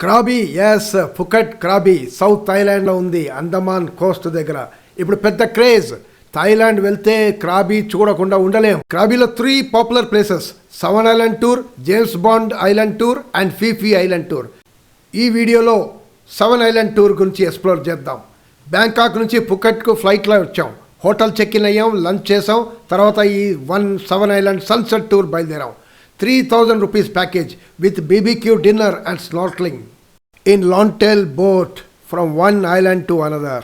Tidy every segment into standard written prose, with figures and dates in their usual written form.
Krabi, yes, Phuket Krabi south థాయిలాండ్లో ఉంది, Andaman Coast దగ్గర. ఇప్పుడు పెద్ద క్రేజ్. థాయిలాండ్ వెళ్తే క్రాబీ చూడకుండా ఉండలేం. క్రాబీలో 3 popular places: seven island tour, James Bond island tour and Phi Phi island tour. ఈ వీడియోలో సవన్ ఐలాండ్ టూర్ గురించి ఎక్స్ప్లోర్ చేద్దాం. బ్యాంకాక్ నుంచి పుకెట్కు ఫ్లైట్లో వచ్చాం. హోటల్ చెక్ ఇన్ అయ్యాం, లంచ్ చేసాం. తర్వాత ఈ సవన్ ఐలాండ్ సన్సెట్ టూర్ బయలుదేరాం. 3,000 rupees package with BBQ dinner and snorkeling in long-tail boat from one island to another.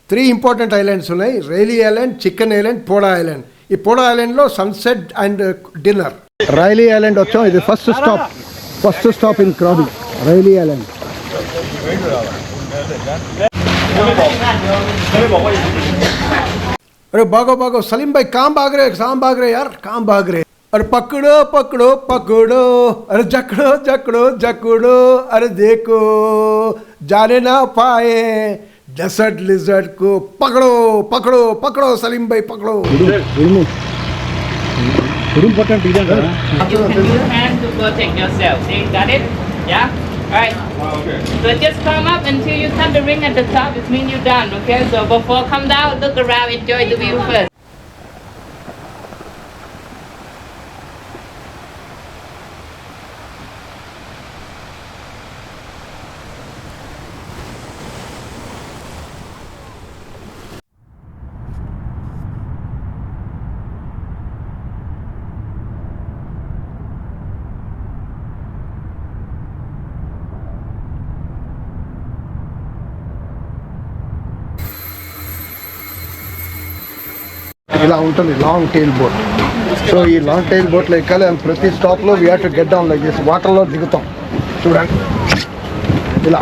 3 important islands ఉన్నాయి: Railay island, chicken island, Poda island. ఈ పోడా ఐలాండ్లో sunset and dinner. Railay island వచ్చాం. ఇది first stop in Krabi, Railay island. अरे भागो सलीम भाई, काम भाग रहे यार, काम भाग रहे. अरे पकड़ो, अरे जकड़ो, अरे देखो जाने ना पाए डेजर्ट लिजर्ट को. पकड़ो सलीम भाई, पकड़ो. To protect yourself. See, got it? Yeah? Alright. Okay. So just come up until you touch the ring at the top. It means you're done, okay? So before come down, look around, enjoy the view first. ఇలా ఉంటుంది long tail boat. So ఈ long tail బోట్లో ఎక్కాలి. And ప్రతి స్టాప్లో we have to get down like this. వాటర్లో దిగుతాం. చూడండి ఇలా.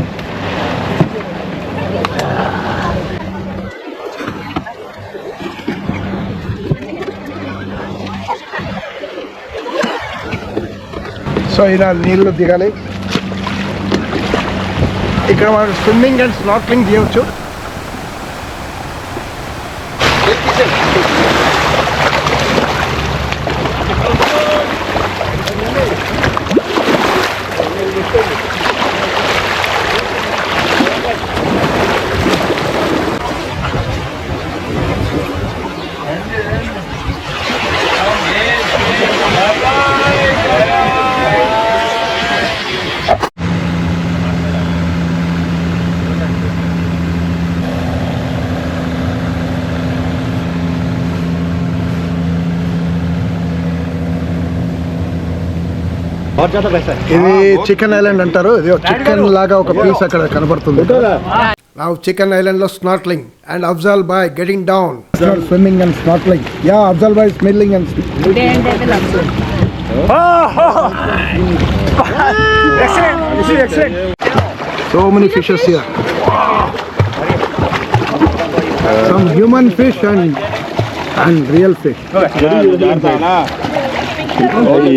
సో ఇలా నీళ్ళు దిగాలి. ఇక్కడ మనకు స్విమ్మింగ్ అండ్ స్నార్క్లింగ్ చేయవచ్చు. ఇది చికెన్ ఐలాండ్ అంటారు. ఇది చికెన్ లాగా ఒక పీస్ అక్కడ కనబడుతుంది. Now chicken island లో snorkeling and Afzal bhai getting down. Swimming and snorkeling. Yeah, Afzal bhai smiling and excellent. So many fishes here. Some human fish and real fish.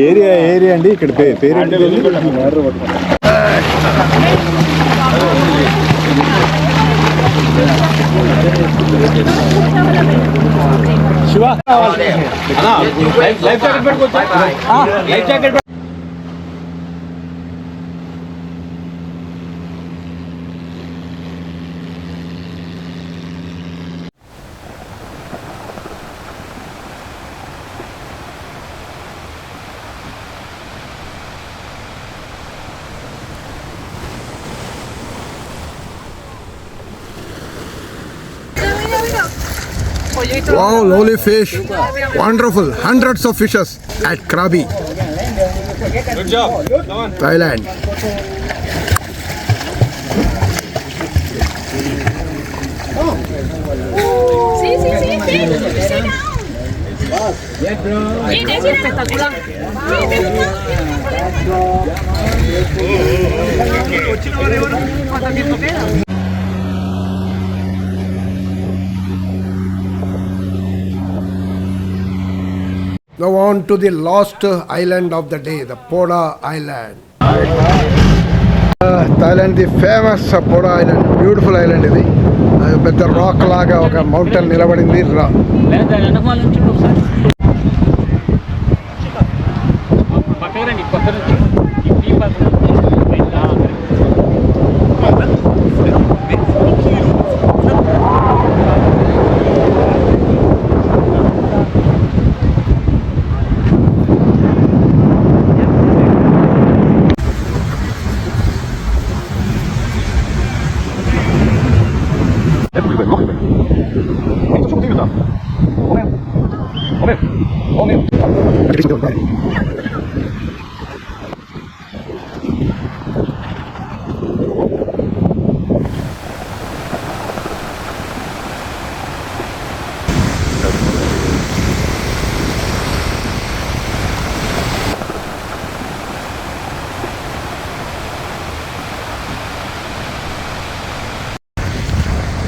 Area అండి. ఇక్కడ పేరు Shiva life jacket పెట్టుకోవచ్చా? Life jacket Wow, lovely fish. Wonderful. Hundreds of fishes at Krabi. Good job. Come on. Thailand. Sí. Yes, bro. Espectacular. Now on to the last island of the day, the Poda Island. Thailand, the famous Poda Island, beautiful island ఇది. పెద్ద rock లాగా ఒక mountain నిలబడింది.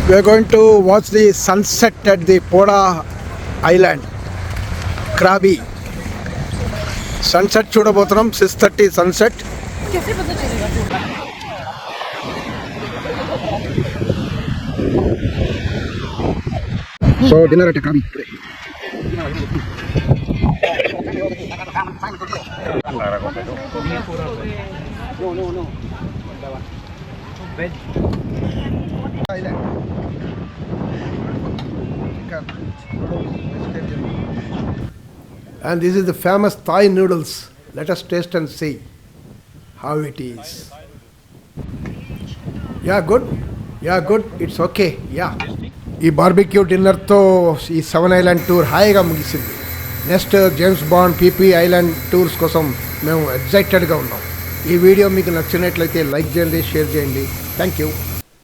We are going to watch the sunset at the Poda Island, Krabi. Sunset చూడబోతున్నాం 6:30 sunset. So dinner at Krabi today. Island. And this is the famous Thai noodles. Let us taste and see how it is. Yeah, good. Yeah, good. It's okay. Yeah. ఈ barbecue డిన్నర్తో ఈ 7 island tour హాయిగా ముగిసింది. Next James bond PP island tours కోసం మేము ఎగ్జైటెడ్గా ఉన్నాం. ఈ video మీకు నచ్చినట్లయితే లైక్ చేయండి, షేర్ చేయండి. Thank you.